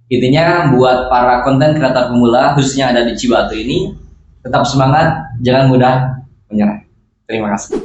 Intinya buat para konten kreator pemula khususnya ada di Cibatu ini, tetap semangat, jangan mudah menyerah. Terima kasih.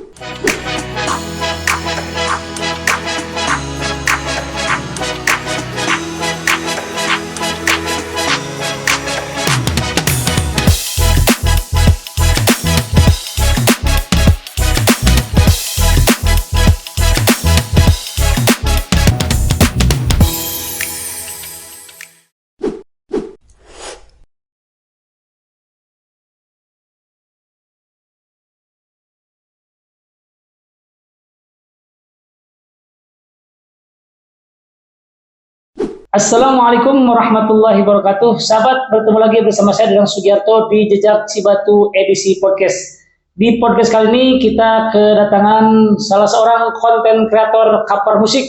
Assalamualaikum warahmatullahi wabarakatuh. Sahabat, bertemu lagi bersama saya Dedang Sugiarto di Jejak Cibatu edisi podcast. Di podcast kali ini kita kedatangan salah seorang konten kreator cover musik,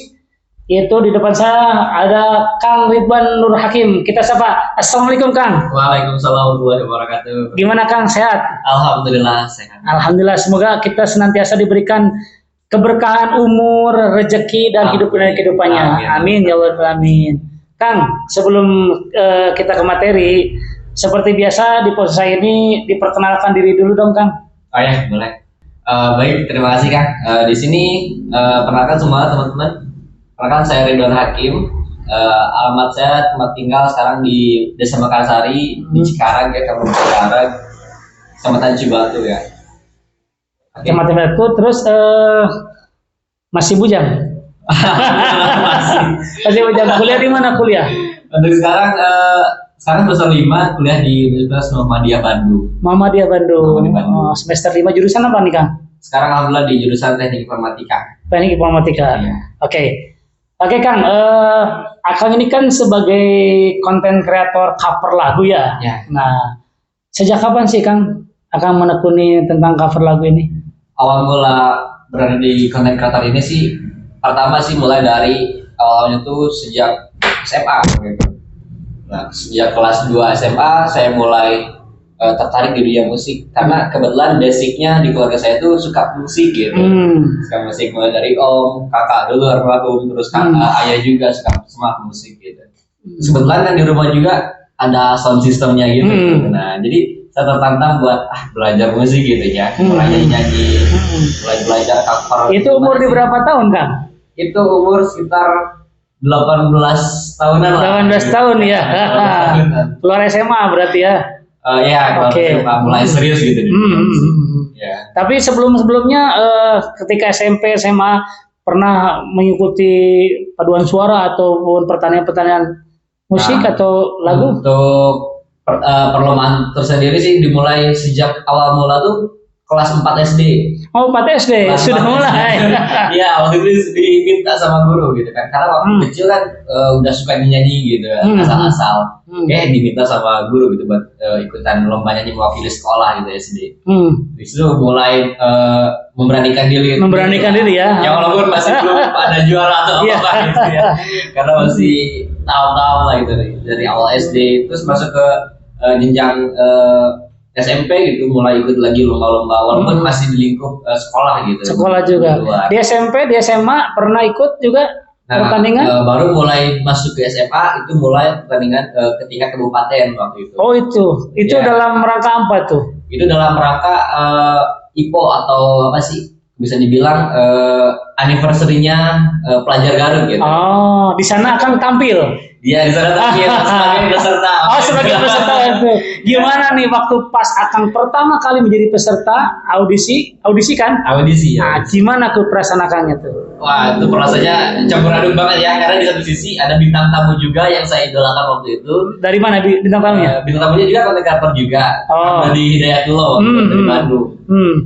yaitu di depan saya ada Kang Ridwan Nur Hakim. Kita sapa. Assalamualaikum Kang. Waalaikumsalam warahmatullahi wabarakatuh. Gimana Kang, sehat? Alhamdulillah sehat. Alhamdulillah, semoga kita senantiasa diberikan keberkahan umur, rezeki dan hidup dan kehidupannya. Amin ya rabbal alamin. Kang, sebelum kita ke materi, seperti biasa di posisi saya ini diperkenalkan diri dulu dong, Kang. Oh ya, boleh. Baik, terima kasih Kang. Di sini perkenalkan semua teman-teman. Perkenalkan saya Ridwan Hakim. Alamat saya tempat tinggal sekarang di Desa Mekarsari, di Cikarang ya, Kabupaten Cikarang, Kecamatan Cibatu ya. Kecamatan Cibatu, terus masih bujang. Masih bujang. Kuliah di mana kuliah? Untuk sekarang semester 5 kuliah di Universitas Muhammadiyah Bandung. Muhammadiyah Bandung. Semester 5 jurusan apa nih, Kang? Sekarang alhamdulillah di jurusan Teknik Informatika. Teknik Informatika. Iya. Oke Kang, Akang ini kan sebagai konten kreator cover lagu ya. Ya. Nah, sejak kapan sih Kang Akang menekuni tentang cover lagu ini? Awal mula berada di konten kreator ini sih, pertama sih mulai dari awalnya tuh sejak SMA gitu. Nah, sejak kelas 2 SMA saya mulai tertarik di dunia musik karena kebetulan basicnya di keluarga saya tuh suka musik gitu. Suka musik mulai dari om, kakak dulu almarhum, terus kakak, ayah juga suka semua musik gitu. Kebetulan kan di rumah juga ada sound systemnya gitu. Nah, jadi saya tertantang buat belajar musik gitu ya, mulai nyanyi, mulai belajar cover. Itu umur di berapa tahun, Kang? Itu umur sekitar 18 tahunan lah. 18 tahun ya. Keluar SMA berarti ya. Ya, mulai serius gitu. Ya. Tapi sebelumnya ketika SMP, SMA pernah mengikuti paduan suara ataupun pertandingan musik atau lagu? Untuk perlombaan tersendiri sih dimulai sejak awal mula tuh kelas 4 SD. Oh, 4 SD sudah mulai. Iya, waktu itu diminta sama guru gitu kan. Karena waktu kecil kan udah suka nyanyi gitu, asal-asal. Diminta sama guru gitu buat ikutan lomba nyanyi mewakili sekolah gitu SD. Di situ mulai memberanikan diri. Memberanikan diri ya. Ya walaupun masih belum ada juara atau apa gitu ya. Karena masih tahap-tahap lah gitu dari awal SD terus masuk ke jenjang SMP gitu, mulai ikut lagi lomba-lomba walaupun masih di lingkup sekolah gitu. Sekolah juga. Di SMP, di SMA pernah ikut juga pertandingan? Baru mulai masuk ke SMA itu mulai pertandingan ke tingkat kabupaten waktu itu. Oh itu dalam rangka apa tuh? Itu dalam rangka IPO atau apa sih? Bisa dibilang anniversary-nya pelajar Garut gitu. Oh, di sana akan tampil. Iya, di sana tampil sebagai peserta. Oh, sebagai peserta itu. Gimana nih waktu pas Akang pertama kali menjadi peserta audisi kan? Audisi ya. Nah, gimana tuh perasaan Akangnya tuh? Wah, itu rasanya campur aduk banget ya, karena di satu sisi ada bintang tamu juga yang saya idolakan waktu itu. Dari mana bintang tamunya? Bintang tamunya juga konten kreator juga. Dari Hidayatullah dari Bandung.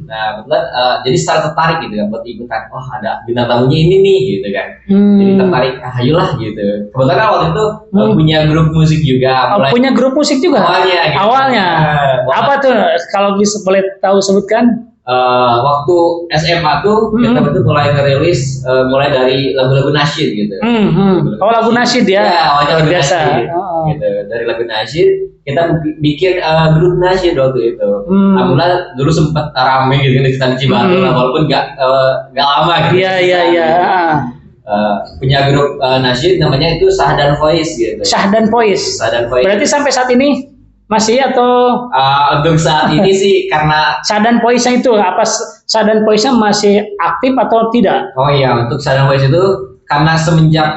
Nah, kebetulan jadi secara tertarik gitu kan buat ikutan. Oh, ada bintang tamunya ini nih gitu kan. Jadi tertarik, ayolah gitu. Kebetulan waktu itu punya grup musik juga. Punya grup musik juga? Awalnya. Gitu. Awalnya. Apa tuh kalau bisa boleh tahu sebutkan? Waktu SMA tuh kita tuh mulai ngerilis mulai dari lagu-lagu nasyid gitu. Oh, lagu nasyid ya? Ya, awalnya lagu biasa. Nasyid, gitu. Dari lagu nasyid kita bikin grup nasyid waktu itu. Alhamdulillah dulu sempat rame gitu di Cibatu, walaupun nggak lama gitu. Iya. punya grup nasyid namanya itu Sahdan Voice gitu. Syahdan Voice. Sahdan Voice. Berarti sampai saat ini masih atau Untuk saat ini sih karena Sahdan Voice-nya itu apa Sahdan Voice-nya masih aktif atau tidak? oh iya untuk Sahdan Voice itu karena semenjak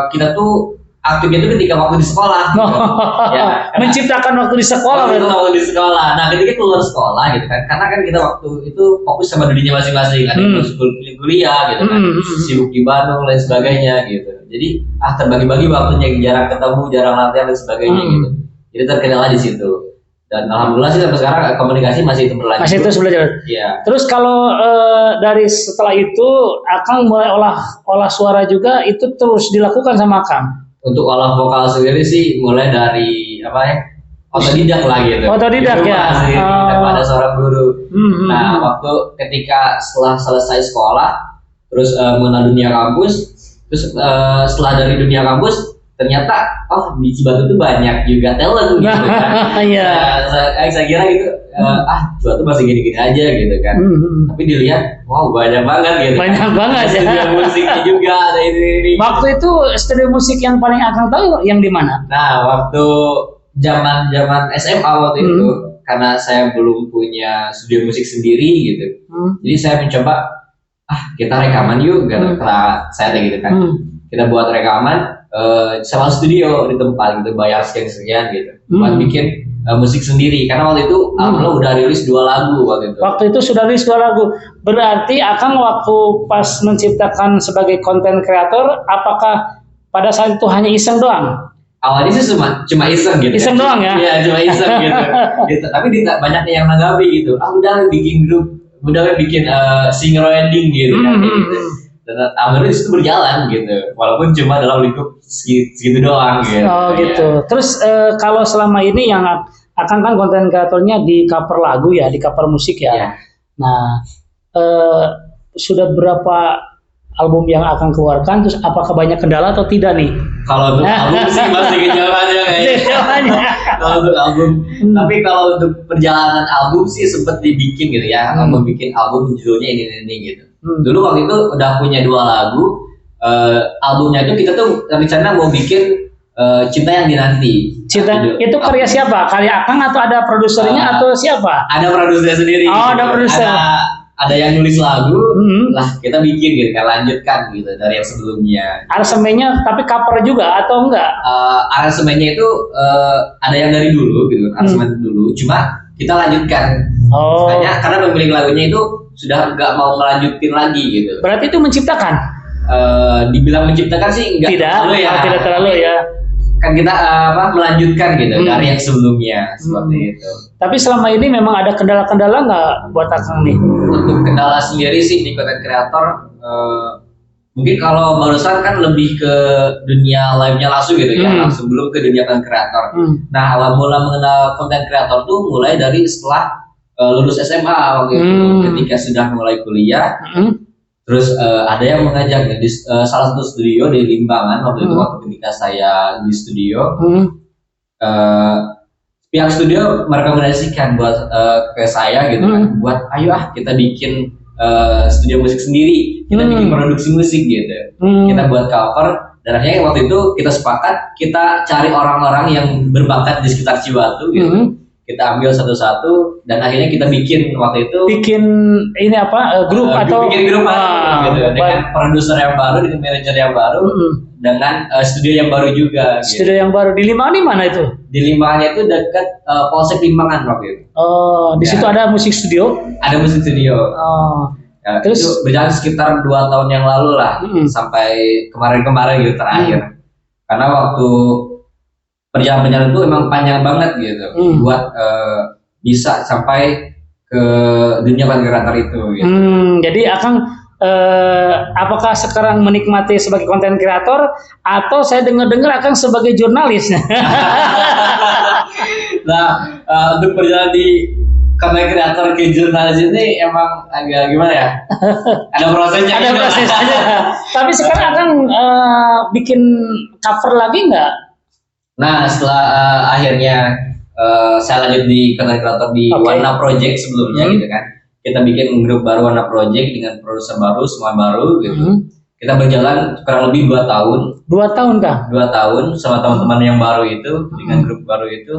kita tuh aktifnya itu ketika waktu di sekolah gitu. Ya, karena Menciptakan waktu di sekolah waktu itu berarti. waktu di sekolah. Nah, ketika keluar sekolah gitu kan, karena kan kita waktu itu fokus sama dirinya masing-masing, ada yang masuk kuliah gitu kan, sibuk di Bandung lain sebagainya gitu. Jadi terbagi-bagi waktunya, jarang ketemu, jarang latihan dan sebagainya gitu. Jadi terkenal di situ. Dan alhamdulillah sih sampai sekarang komunikasi masih itu berlanjut. Masih terus belajar. Iya. Terus kalau dari setelah itu Akang mulai olah suara juga itu terus dilakukan sama Akang. Untuk olah vokal sendiri sih mulai dari apa ya? Otodidak lah gitu. Otodidak Di ya. rumah sendiri, tanpa ada seorang guru. Nah, waktu ketika setelah selesai sekolah, terus mengenal dunia kampus, terus setelah dari dunia kampus, ternyata di Cibatu tuh banyak juga talent gitu kan. Iya. Saya kira gitu, Cibatu masih gini-gini aja gitu kan. Tapi dilihat, wow banyak banget gitu. Banyak banget ya. Studio musiknya juga ada ini. Waktu itu studio musik yang paling Akang tahu yang di mana? Nah, waktu zaman SMA waktu itu, karena saya belum punya studio musik sendiri gitu, jadi saya mencoba kita rekaman yuk, kata saya gitu kan, kita buat rekaman sama studio di tempat gitu, bayar sekian gitu, buat bikin musik sendiri, karena waktu itu alhamdulillah udah rilis 2 lagu waktu itu. Waktu itu sudah rilis 2 lagu. Berarti Akang waktu pas menciptakan sebagai konten kreator, apakah pada saat itu hanya iseng doang? Awalnya sih cuma iseng gitu. Iseng doang ya? Iya, cuma iseng gitu. Tapi banyak yang nanggapi gitu. Udah bikin grup, udah bikin singer ending gitu kan gitu. Dan alhamdulillah itu berjalan gitu. Walaupun cuma dalam lingkup segitu doang gitu. Oh gitu. Ya. Terus kalau selama ini yang Akang kan konten kreatornya di cover lagu ya, di cover musik ya. Ya. Nah, sudah berapa album yang Akang keluarkan? Terus apakah banyak kendala atau tidak nih? Kalau untuk album sih masih kejalannya kayaknya. Kalau untuk album, tapi kalau untuk perjalanan album sih sempat dibikin gitu ya, membuat album judulnya ini gitu. Dulu waktu itu udah punya 2 lagu, albumnya itu kita tuh rencana mau bikin Cinta Yang Dinanti. Cinta itu karya siapa? Karya Akang atau ada produsernya atau siapa? Ada produsernya sendiri. Oh, ada produser. Ada yang nulis lagu, lah kita bikin gitu, kan lanjutkan gitu dari yang sebelumnya. Aransemennya tapi cover juga atau enggak? Aransemennya itu ada yang dari dulu gitu, aransemen dulu, cuma kita lanjutkan. Karena pemilik lagunya itu sudah nggak mau melanjutin lagi gitu. Berarti itu menciptakan? Dibilang menciptakan sih enggak terlalu ya. Tidak terlalu ya. Kan kita melanjutkan gitu dari yang sebelumnya seperti itu. Tapi selama ini memang ada kendala-kendala nggak buat Akang nih? Untuk kendala sendiri sih di content creator, mungkin kalau barusan kan lebih ke dunia live-nya langsung gitu ya, langsung belum ke dunia content creator. Nah, awal mula mengenal content creator tuh mulai dari setelah lulus SMA waktu itu, ketika sudah mulai kuliah. Terus ada yang mengajak di salah satu studio di Limbangan waktu itu, waktu ketika saya di studio, pihak studio merekomendasikan buat ke saya gitu kan, buat ayo kita bikin studio musik sendiri, kita bikin produksi musik gitu, kita buat cover. Dan akhirnya waktu itu kita sepakat, kita cari orang-orang yang berbakat di sekitar Cibatu gitu. Kita ambil satu-satu dan akhirnya kita bikin waktu itu ini apa grup atau bikin grup gitu, dengan produser yang baru, dengan manajer yang baru, dengan studio yang baru juga. Studio yang baru di Limbangan, di mana itu? Di Limbangan itu dekat Polsek Limbangan waktu itu. Di situ ada musik studio? Ada musik studio. Terus itu berjalan sekitar 2 tahun yang lalu lah, sampai kemarin-kemarin gitu terakhir. Karena waktu perjalanan itu emang panjang banget gitu, buat bisa sampai ke dunia content creator itu gitu. Jadi Akang apakah sekarang menikmati sebagai konten kreator atau saya dengar-dengar Akang sebagai jurnalis? Nah, untuk perjalanan di content creator ke jurnalis ini emang agak gimana ya? Ada prosesnya. Ada prosesnya. Tapi sekarang Akang bikin cover lagi nggak? Nah, setelah akhirnya saya lanjut di content creator di Warna Project sebelumnya gitu kan. Kita bikin grup baru Warna Project dengan produser baru, semua baru gitu. kita berjalan kurang lebih 2 tahun. 2 tahun Kang? 2 tahun sama teman-teman yang baru itu, dengan grup baru itu,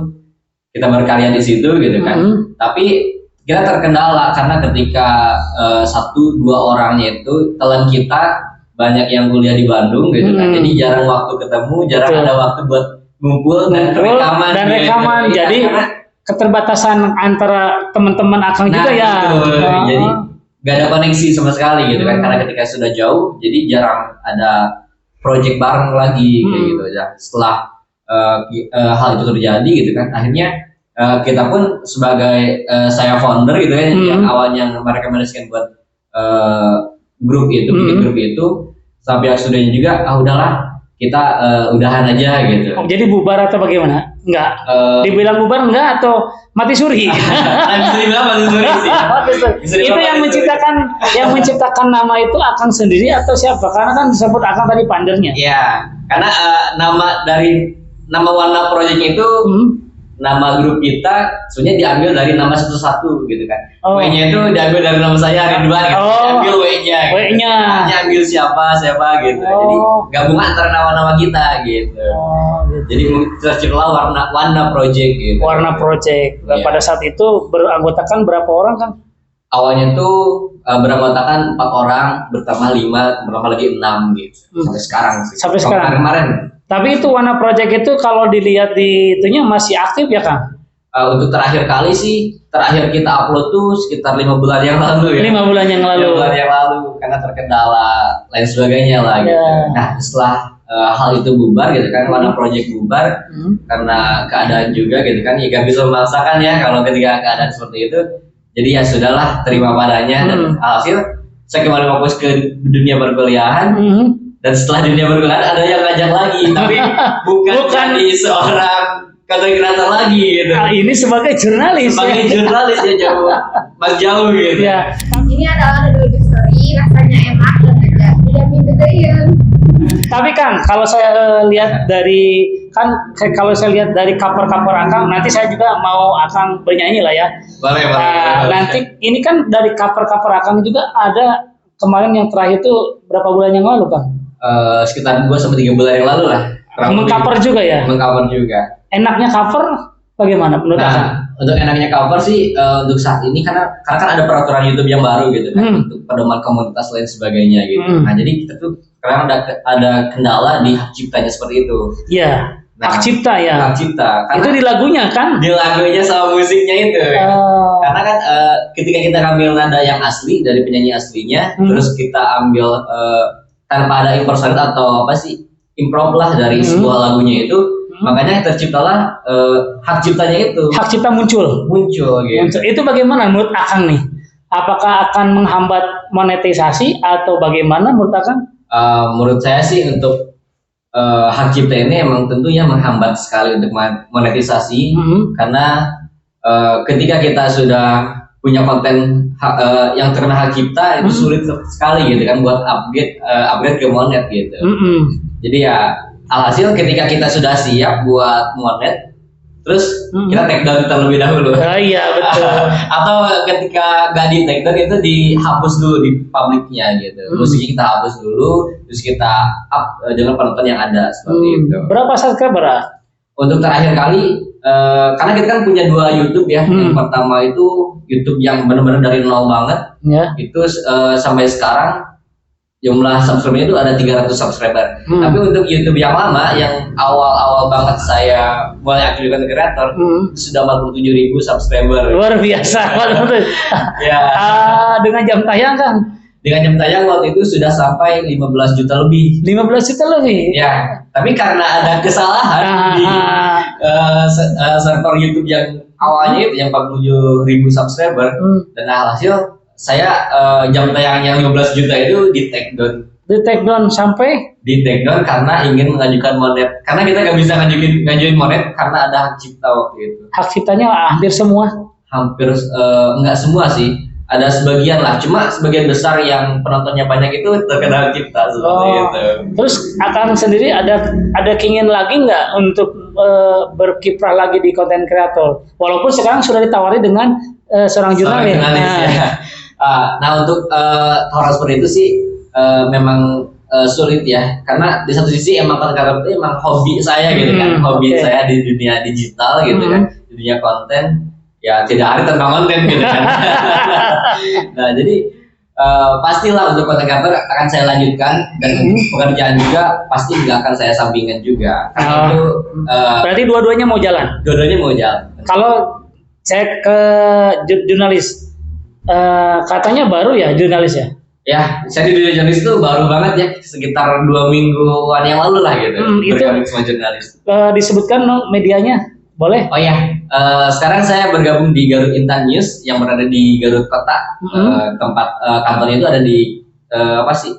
kita berkarya di situ gitu kan. Tapi kita terkendala karena ketika 1-2 orangnya itu talent kita banyak yang kuliah di Bandung gitu kan. Jadi jarang waktu ketemu, jarang ada waktu buat ngumpul dan rekaman. Gitu. Jadi keterbatasan antara teman-teman Akang juga ya. Jadi gak ada koneksi sama sekali gitu kan, karena ketika sudah jauh jadi jarang ada project bareng lagi kayak gitu ya. Setelah hal itu terjadi gitu kan, akhirnya kita pun sebagai saya founder gitu kan, yang awalnya merekomendasikan buat grup itu, bikin grup itu, sampai studionya juga udahlah kita udahan aja gitu. Jadi bubar atau bagaimana? Enggak. Dibilang bubar enggak atau mati suri? Bisa dibilang mati suri sih. Itu yang menciptakan nama itu Akang sendiri atau siapa? Karena kan disebut Akang tadi pandernya. Iya, karena nama warna project itu nama grup kita sebenarnya diambil dari nama satu-satu gitu kan. W-nya itu diambil dari nama saya Ridwan gitu. Diambil W-nya. Gitu. W-nya. Ambil siapa gitu. Jadi gabungan antara nama-nama kita gitu. Jadi terciptalah warna project gitu. Warna project. Pada saat itu beranggotakan berapa orang kan? Awalnya tuh beranggotakan 4 orang, bertambah 5, bertambah lagi 6 gitu. Sampai sekarang sih. Sampai sekarang. Kemarin. Tapi itu warna project itu kalau dilihat di itunya masih aktif ya Kang? Untuk terakhir kali sih, terakhir kita upload tuh sekitar 5 bulan yang lalu ya. 5 bulan yang lalu. 5 bulan yang lalu karena terkendala lain sebagainya lah gitu. Nah setelah hal itu bubar gitu kan, warna project bubar karena keadaan juga gitu kan, ya gak bisa memaksakan ya kalau ketika keadaan seperti itu. Jadi ya sudahlah, terima padanya dan hasil saya kembali fokus ke dunia perkuliahan. Dan setelah dunia perkuliahan ada yang ngajak lagi, tapi bukan jadi seorang content creator lagi gitu. Ini sebagai jurnalis. Sebagai jurnalis ya jauh gitu. Ya. Ini adalah The Story, rasanya enak dan tidak mimpi-mimpiin. Tapi Kang, kalau saya lihat dari cover-cover Akang, nanti saya juga mau Akang bernyanyi lah ya. Boleh. Nanti ini kan dari cover-cover Akang juga ada kemarin yang terakhir itu berapa bulan yang lalu Kang? Sekitar 2-3 bulan yang lalu lah. Mengcover juga ya? Mengcover juga. Enaknya cover bagaimana menurut Akang? Untuk enaknya cover sih untuk saat ini karena kan ada peraturan YouTube yang baru gitu kan, untuk pedoman komunitas lain sebagainya gitu. Nah jadi kita tuh sekarang ada kendala di hak ciptanya seperti itu. Iya. Hak cipta ya. Hak cipta. Karena itu di lagunya kan? Di lagunya sama musiknya itu. Karena kan ketika kita ambil nada yang asli dari penyanyi aslinya, terus kita ambil tanpa ada impersonate atau improv lah dari sebuah lagunya itu, makanya terciptalah hak ciptanya itu. Hak cipta muncul gitu. Itu bagaimana menurut Akang nih? Apakah akan menghambat monetisasi atau bagaimana menurut Akang? Menurut saya sih untuk hak cipta ini emang tentunya menghambat sekali untuk monetisasi, karena ketika kita sudah punya konten yang terkena hak cipta itu sulit sekali gitu kan buat upgrade ke monet gitu. Jadi ya alhasil ketika kita sudah siap buat monet, terus kita take down terlebih dahulu. Iya betul. Atau ketika gak di take down itu dihapus dulu di publiknya gitu. Musiknya kita hapus dulu, terus kita up dengan penonton yang ada seperti itu. Berapa subscriber? Untuk terakhir kali, karena kita kan punya 2 YouTube ya. Yang pertama itu YouTube yang benar-benar dari nol banget. Itu sampai sekarang jumlah subscribernya itu ada 300 subscriber. Tapi untuk YouTube yang lama, yang awal-awal banget saya mulai aktif content creator, sudah 47.000 subscriber. Luar biasa. Ya. Dengan jam tayang kan? Dengan jam tayang waktu itu sudah sampai 15 juta lebih. 15 juta lebih? Ya. Tapi karena ada kesalahan di server YouTube yang awalnya itu yang 47.000 subscriber, dan hasil saya jam tayangnya 15 juta itu di take down. Di take down sampai? Di take down karena ingin mengajukan monet. Karena kita nggak bisa ngajuin monet karena ada hak cipta waktu itu. Hak ciptanya hampir semua? Hampir nggak semua sih. Ada sebagian lah. Cuma sebagian besar yang penontonnya banyak itu terkena hak cipta seperti itu. Terus Akang sendiri ada keinginan lagi nggak untuk berkiprah lagi di content creator? Walaupun sekarang sudah ditawari dengan seorang jurnalis. Ya. Nah untuk tawaran seperti itu sih memang sulit ya, karena di satu sisi emang konten itu emang hobi saya gitu kan, hobi saya di dunia digital gitu kan, di dunia konten ya tidak ada tentang konten gitu kan. Nah jadi pastilah untuk konten kreator akan saya lanjutkan dan untuk pekerjaan juga pasti nggak akan saya sampingkan juga. Karena itu berarti dua-duanya mau jalan. Dua-duanya mau jalan. Kalau saya ke jurnalis, katanya baru ya jurnalis ya? Ya, saya di dunia jurnalis itu baru banget ya, sekitar 2 mingguan yang lalu lah gitu. Bergabung sama jurnalis. Disebutkan medianya, boleh? Oh ya, sekarang saya bergabung di Garut Intan News yang berada di Garut Kota. Tempat kantornya itu ada di apa sih?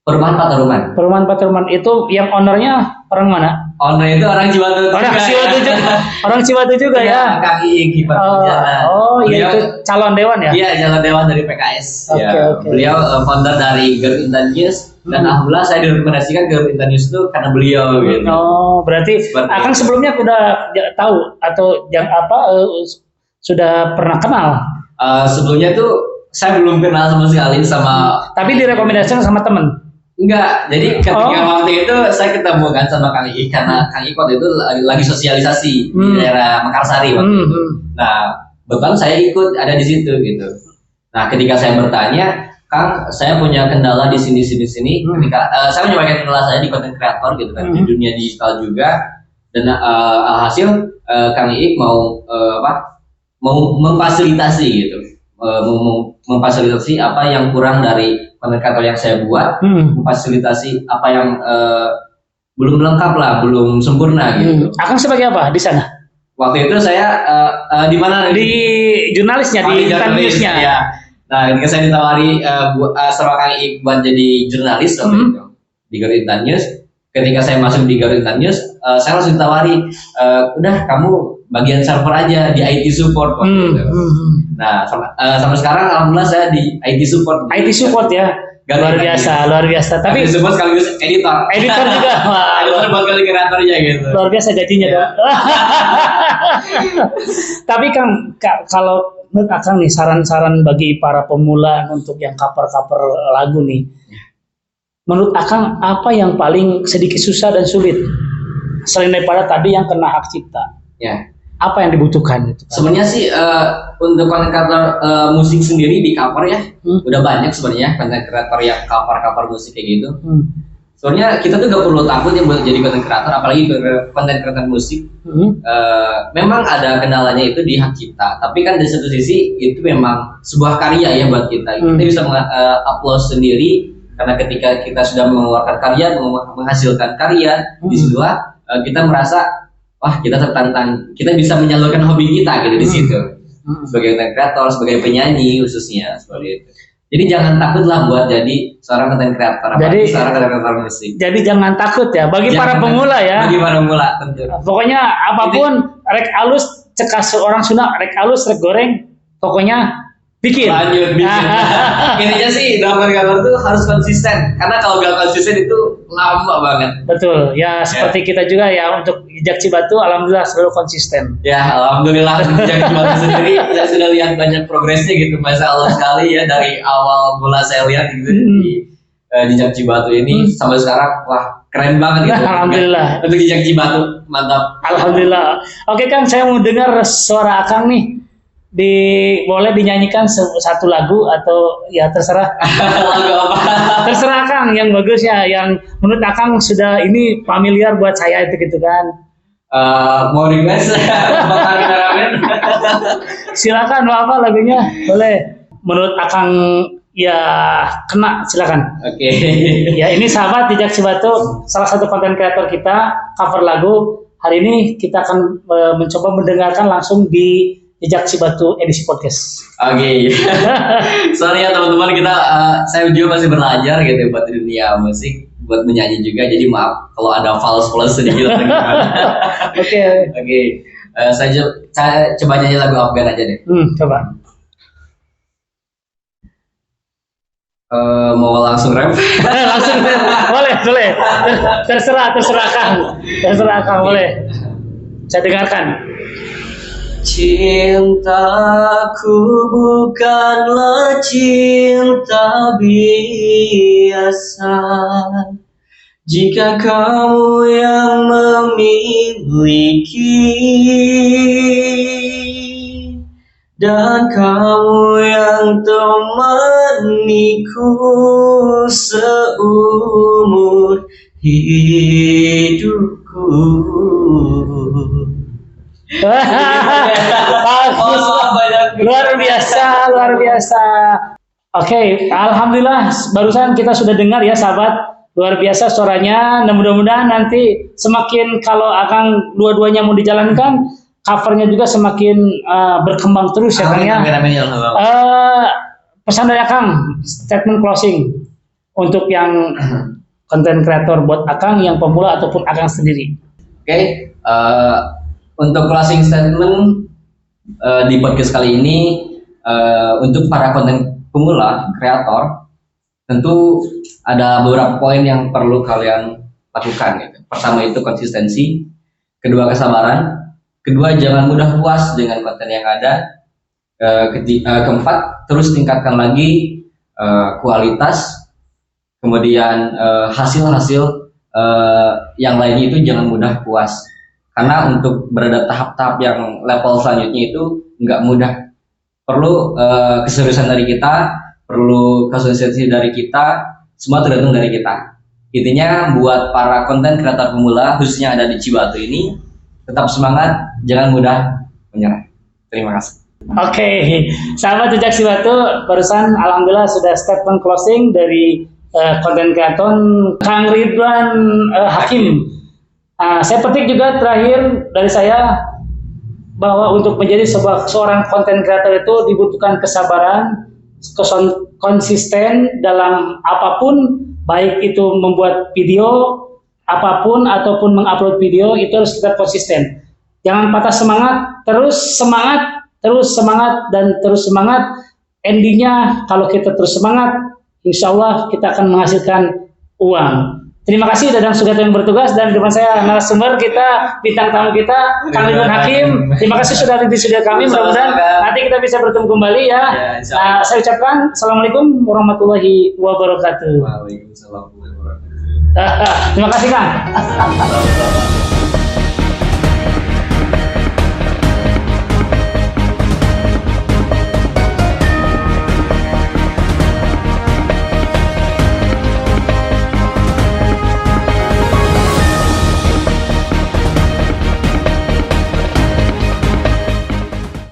Perumahan Pataruman. Perumahan Pataruman itu yang ownernya orang mana? Owner itu orang Cibatu. Orang Cibatu juga ya. Kang Iing kiper perjalanan. Oh iya, itu calon dewan ya? Iya, calon dewan dari PKS. Okay. Beliau founder dari Garut Intan News dan alhamdulillah saya direkomendasikan Garut Intan News itu karena beliau gitu. Oh, berarti Akang sebelumnya udah tahu atau yang sudah pernah kenal? Sebelumnya tuh saya belum kenal sama sekali sama. Tapi direkomendasikan sama temen? Enggak, jadi ketika waktu itu saya ketemu kan sama Kang I karena Kang I waktu itu lagi sosialisasi di daerah Mekarsari waktu itu. Nah, bahkan saya ikut ada di situ gitu. Nah, ketika saya bertanya, Kang, saya punya kendala di sini. Ketika saya menyampaikan kendala saya di konten kreator gitu kan, di dunia digital juga, dan alhasil Kang I mau memfasilitasi gitu, memfasilitasi apa yang kurang dari konten kreator yang saya buat, memfasilitasi apa yang belum lengkap lah, belum sempurna gitu. Akang sebagai apa di sana? Waktu itu saya di mana? Di jurnalisnya, di Intan Newsnya. Ya. Nah, ketika saya ditawari sama Kang Ik buat jadi jurnalis waktu itu di Garut Intan News. Ketika saya masuk di Garut Intan News, saya langsung ditawari, udah kamu bagian server aja di IT support waktu itu. Nah, sampai sekarang alhamdulillah saya di IT support. IT support ya. Luar biasa. Tapi IT support sekaligus editor. Editor juga. Editor buat kali kreatornya gitu. Luar biasa gajinya dong. Tapi Kang, kalau menurut Akang nih saran-saran bagi para pemula untuk yang cover-cover lagu nih. Menurut Akang apa yang paling sedikit susah dan sulit? Selain daripada tadi yang kena hak cipta. Ya. Apa yang dibutuhkan? Sebenarnya sih untuk konten kreator musik sendiri di cover ya udah banyak sebenarnya konten kreator yang cover musik kayak gitu. Sebenarnya kita tuh gak perlu takut ya buat jadi konten kreator, apalagi konten kreator musik. Memang ada kendalanya itu di hak cipta, tapi kan di satu sisi itu memang sebuah karya ya buat kita. Kita bisa upload sendiri karena ketika kita sudah mengeluarkan karya, menghasilkan karya, disitulah kita merasa wah kita tertantang, kita bisa menyalurkan hobi kita gitu di situ sebagai content creator, sebagai penyanyi khususnya seperti itu. Jadi jangan takutlah buat jadi seorang content creator, seorang content creator musik. Jadi jangan takut ya bagi para pemula ya. Bagi para pemula tentu. Pokoknya apapun rek alus cekas seorang Sunda, rek alus rek goreng, pokoknya bikin. Lanjut bikin. Intinya sih dalam konten itu harus konsisten, karena kalau gak konsisten itu lama banget. Betul. Ya seperti kita juga ya untuk Jejak Cibatu, alhamdulillah selalu konsisten. Ya alhamdulillah Jejak Cibatu sendiri saya sudah lihat banyak progresnya gitu, masya Allah sekali ya dari awal mula saya lihat gitu di Jejak Cibatu ini sampai sekarang wah keren banget gitu. Alhamdulillah. Untuk Jejak Cibatu mantap. Alhamdulillah. Oke Kang, saya mau dengar suara Akang nih. Boleh dinyanyikan satu lagu atau ya terserah. Lagu apa? Terserah Kang yang bagus ya, yang menurut Akang sudah ini familiar buat saya itu gitu kan. Mau request silakan, mau apa lagunya boleh. Menurut Akang ya kena silakan. Oke. Ya ini sahabat Jejak Cibatu, salah satu konten kreator kita cover lagu. Hari ini kita akan mencoba mendengarkan langsung di Jejak Cibatu edisi podcast. Oke. Sorry ya teman-teman, saya juga masih belajar gitu buat di dunia musik, buat menyanyi juga. Jadi maaf kalau ada false sedikit. Oke. Saya coba nyanyi lagu Afgan aja deh. Coba. Mau langsung rap? Langsung boleh. Terserah Kang. Boleh. Saya dengarkan. Cintaku bukanlah cinta biasa. Jika kamu yang memiliki dan kamu yang temaniku seumur hidupku. Bagus, luar biasa. Oke, alhamdulillah barusan kita sudah dengar ya sahabat, luar biasa suaranya. Nah, mudah-mudahan nanti semakin kalau Akang dua-duanya mau dijalankan, covernya juga semakin berkembang terus ya Kang ya. Pesan dari Akang, statement closing untuk yang konten kreator buat Akang yang pemula ataupun Akang sendiri. Oke, untuk closing statement di podcast kali ini, untuk para konten pemula kreator, tentu ada beberapa poin yang perlu kalian lakukan. Gitu. Pertama itu konsistensi, kedua kesabaran, kedua jangan mudah puas dengan konten yang ada, keempat terus tingkatkan lagi kualitas, kemudian hasil-hasil yang lainnya itu jangan mudah puas. Karena untuk berada tahap-tahap yang level selanjutnya itu nggak mudah. Perlu keseriusan dari kita, perlu konsistensi dari kita, semua tergantung dari kita. Intinya buat para konten kreator pemula khususnya ada di Cibatu ini, tetap semangat, jangan mudah menyerah. Terima kasih. Oke, sahabat Jejak Cibatu, barusan alhamdulillah sudah statement closing dari konten kreator Kang Ridwan Hakim. Saya petik juga terakhir dari saya bahwa untuk menjadi seorang konten kreator itu dibutuhkan kesabaran, konsisten dalam apapun, baik itu membuat video apapun ataupun mengupload video, itu harus tetap konsisten. Jangan patah semangat, terus semangat dan terus semangat. Endingnya kalau kita terus semangat, insya Allah kita akan menghasilkan uang. Terima kasih Dadang Sugata yang bertugas, dan di depan saya narasumber kita, bintang tamu kita, Kang Ridwan Hakim. Terima kasih sudah di studio kami. Mudah-mudahan nanti kita bisa bertemu kembali ya. Saya ucapkan Assalamualaikum warahmatullahi wabarakatuh. Waalaikumsalam warahmatullahi wabarakatuh. Terima kasih Kang.